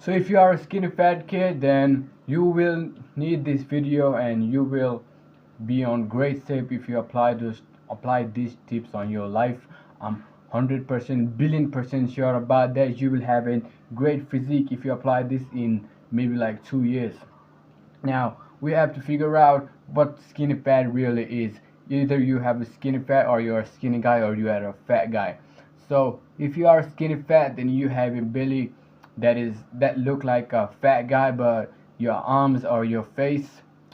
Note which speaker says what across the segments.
Speaker 1: So if you are a skinny fat kid, then you will need this video and you will be on great shape if you apply these tips on your life. I'm 100% billion% sure about that. You will have a great physique if you apply this in maybe like 2 years. Now we have to figure out what skinny fat really is. Either you have a skinny fat, or you're a skinny guy, or you are a fat guy. So if you are skinny fat, then you have a belly that look like a fat guy, but your arms or your face,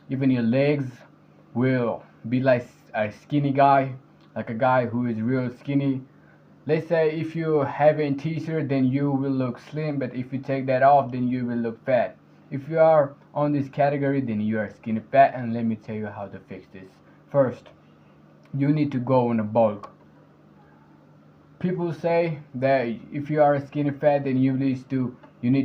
Speaker 1: even your legs, will be like a skinny guy, like a guy who is real skinny. Let's say if you have a t-shirt, then you will look slim, but if you take that off, then you will look fat. If you are on this category, then you are skinny fat, and let me tell you how to fix this. First, you need to go in a bulk. People say that if you are skinny fat, then you need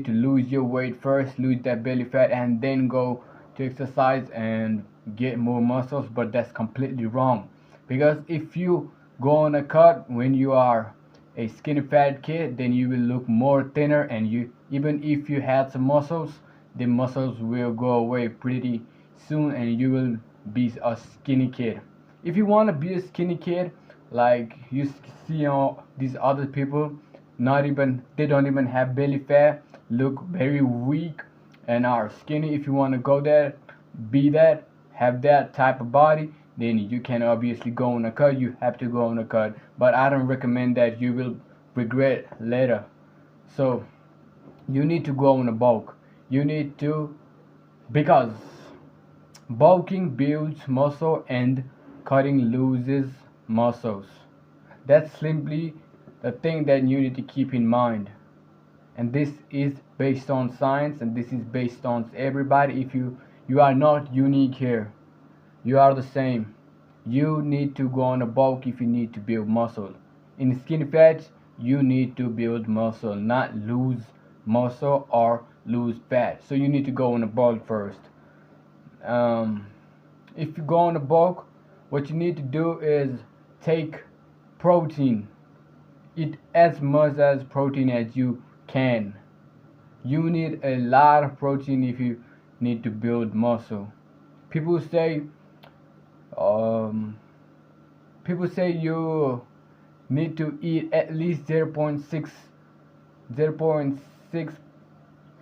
Speaker 1: to lose your weight first, lose that belly fat, and then go to exercise and get more muscles. But that's completely wrong, because if you go on a cut when you are a skinny fat kid, then you will look more thinner, and you, even if you had some muscles, the muscles will go away pretty soon, and you will be a skinny kid. If you want to be a skinny kid, like you see all these other people, they don't even have belly fat, look very weak, and are skinny. If you want to go there, be that, have that type of body, then you can obviously go on a cut. You have to go on a cut, but I don't recommend that. You will regret later. So you need to go on a bulk. You need to, because bulking builds muscle and cutting loses muscles. That's simply the thing that you need to keep in mind. And this is based on science, and this is based on everybody. If you are not unique here, you are the same. You need to go on a bulk if you need to build muscle. In skinny fat, you need to build muscle, not lose muscle or lose fat. So you need to go on a bulk first. If you go on a bulk, what you need to do is take protein. Eat as much as protein as you can. You need a lot of protein if you need to build muscle. People say, um, people say you need to eat at least 0.6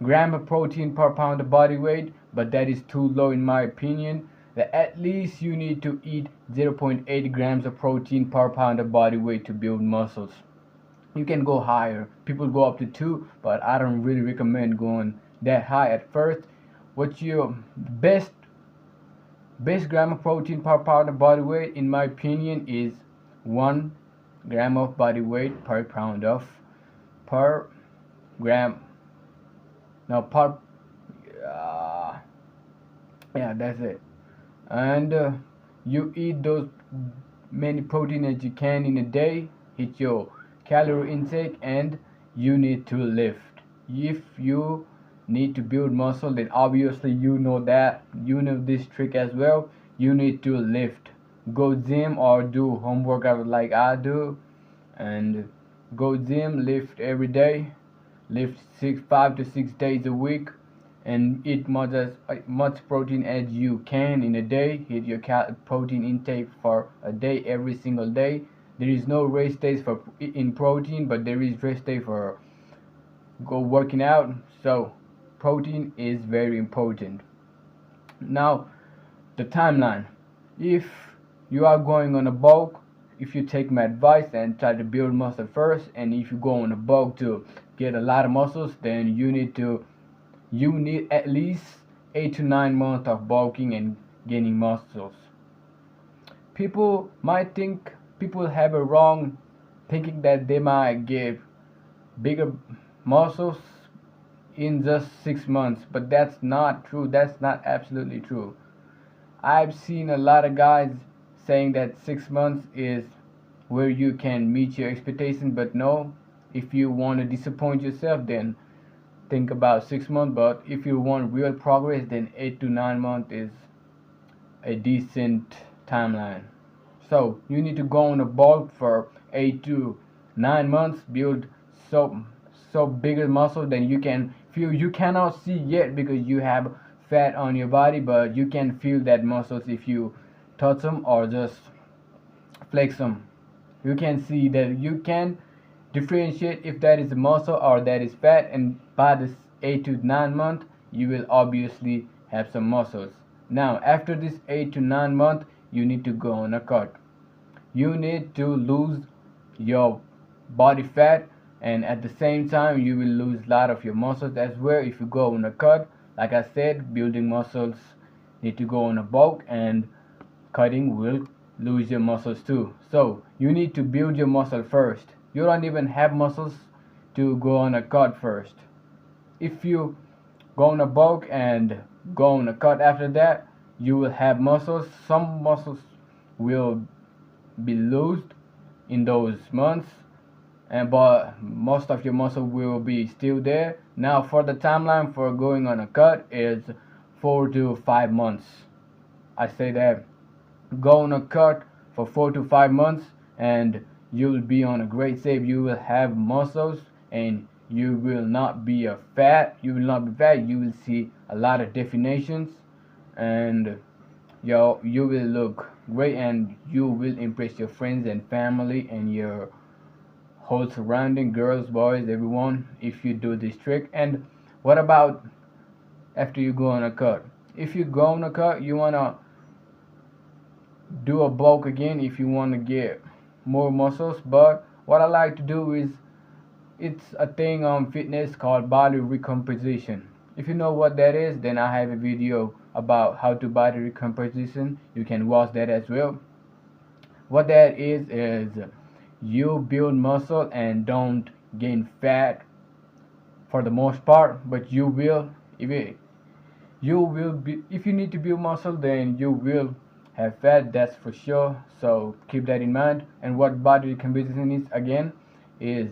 Speaker 1: gram of protein per pound of body weight, but that is too low in my opinion. That at least you need to eat 0.8 grams of protein per pound of body weight to build muscles. You can go higher. People go up to 2, but I don't really recommend going that high at first. What's your best gram of protein per pound of body weight, in my opinion, is 1 gram of body weight per pound of per gram. Now yeah, that's it. And you eat those many protein as you can in a day. Hit your calorie intake, and you need to lift. If you need to build muscle, then obviously you know this trick as well. You need to lift. Go gym or do home workout like I do, and go gym, lift every day, lift 5 to 6 days a week, and eat much protein as you can in a day. Hit your protein intake for a day every single day. There is no rest days for in protein, but there is rest day for go working out. So protein is very important. Now the timeline. If you are going on a bulk, if you take my advice and try to build muscle first, and if you go on a bulk to get a lot of muscles, then you need at least 8 to 9 months of bulking and gaining muscles. People have a wrong thinking that they might get bigger muscles in just 6 months, but that's not true. That's not absolutely true. I've seen a lot of guys saying that 6 months is where you can meet your expectations, but no. If you want to disappoint yourself, then think about 6 months. But if you want real progress, then 8 to 9 months is a decent timeline. So you need to go on a bulk for 8 to 9 months, build so so bigger muscle, then you can feel, you cannot see yet because you have fat on your body, but you can feel that muscles if you touch them or just flex them. You can see that, you can differentiate if that is muscle or that is fat, and by this 8 to 9 month you will obviously have some muscles. Now after this 8 to 9 month, you need to go on a cut. You need to lose your body fat, and at the same time you will lose a lot of your muscles as well if you go on a cut. Like I said, building muscles need to go on a bulk, and cutting will lose your muscles too. So you need to build your muscle first. You don't even have muscles to go on a cut first. If you go on a bulk and go on a cut after that, you will have muscles. Some muscles will be lost in those months, and but most of your muscle will be still there. Now for the timeline for going on a cut is 4 to 5 months. I say that go on a cut for 4 to 5 months and you'll be on a great shape. You will have muscles and you will not be fat. You will not be fat. You will see a lot of definitions, and you will look great, and you will impress your friends and family and your whole surrounding, girls, boys, everyone, if you do this trick. And what about after you go on a cut? If you go on a cut, you wanna do a bulk again if you want to get more muscles. But what I like to do is, it's a thing on fitness called body recomposition. If you know what that is, then I have a video about how to body recomposition. You can watch that as well. What that is you build muscle and don't gain fat for the most part, but you will, if you need to build muscle, then you will have fat, that's for sure. So keep that in mind. And what body recomposition is again is,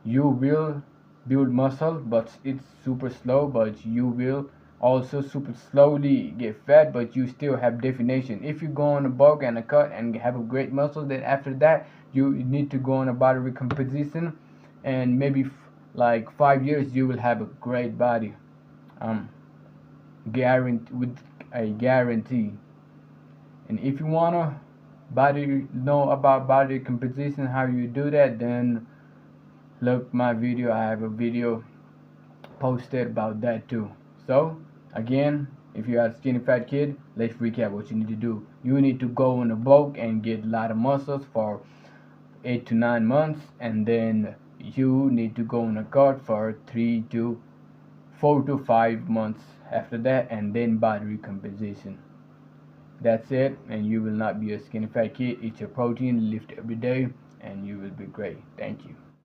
Speaker 1: you will build muscle, but it's super slow, but you will also super slowly get fat, but you still have definition. If you go on a bulk and a cut and have a great muscle, then after that you need to go on a body recomposition, and maybe like 5 years you will have a great body, guarantee, with a guarantee. And if you wanna know about body composition, how you do that, then look my video. I have a video posted about that too. So again, if you are a skinny fat kid, let's recap what you need to do. You need to go on a bulk and get a lot of muscles for 8 to 9 months, and then you need to go on a cut for 3 to 4 to 5 months after that, and then body recomposition. That's it, and you will not be a skinny fat kid. Eat your protein, lift every day, and you will be great. Thank you.